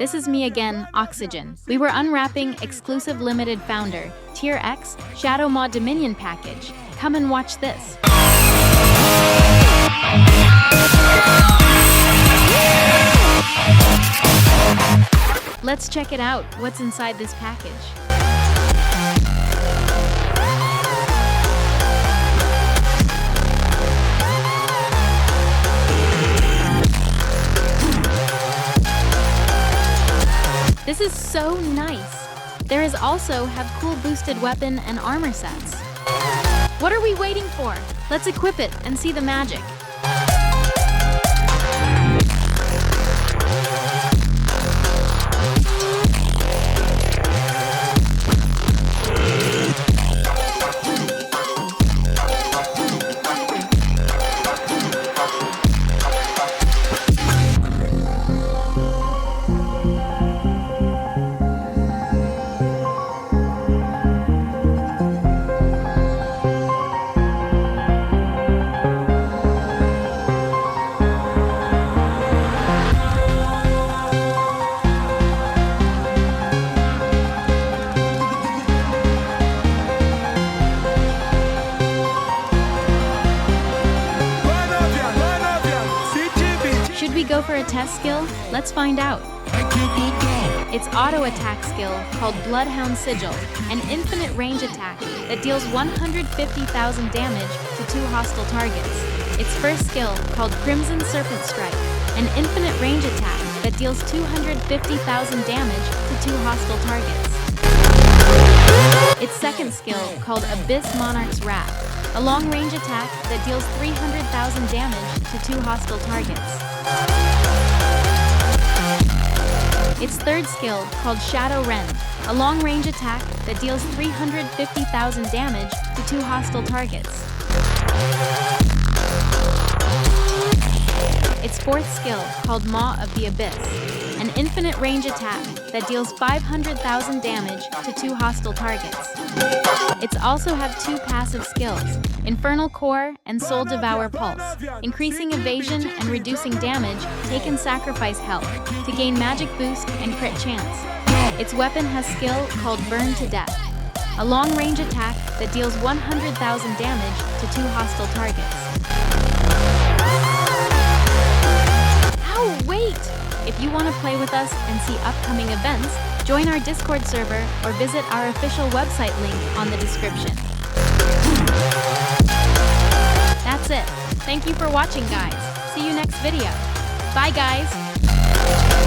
this is me again, Oxygen. We were unwrapping exclusive limited founder, Tier X, Shadow Maw Dominion package. Come and watch this. Let's check it out, what's inside this package. This is so nice. There is also have cool boosted weapon and armor sets. What are we waiting for? Let's equip it and see the magic. Should we go for a test skill? Let's find out. Its auto attack skill, called Bloodhound Sigil, an infinite range attack that deals 150,000 damage to 2 hostile targets. Its first skill, called Crimson Serpent Strike, an infinite range attack that deals 250,000 damage to 2 hostile targets. Its second skill, called Abyss Monarch's Wrath, a long-range attack that deals 300,000 damage to 2 hostile targets. Its third skill, called Shadow Rend, a long-range attack that deals 350,000 damage to 2 hostile targets. Its fourth skill, called Maw of the Abyss, an infinite range attack that deals 500,000 damage to 2 hostile targets. It's also have 2 passive skills, Infernal Core and Soul Devour Pulse, increasing evasion and reducing damage taken sacrifice health to gain magic boost and crit chance. Its weapon has skill called Burn to Death, a long-range attack that deals 100,000 damage to 2 hostile targets. Oh, wait! If you want to play with us and see upcoming events, join our Discord server or visit our official website link on the description. That's it. Thank you for watching, guys. See you next video. Bye, guys.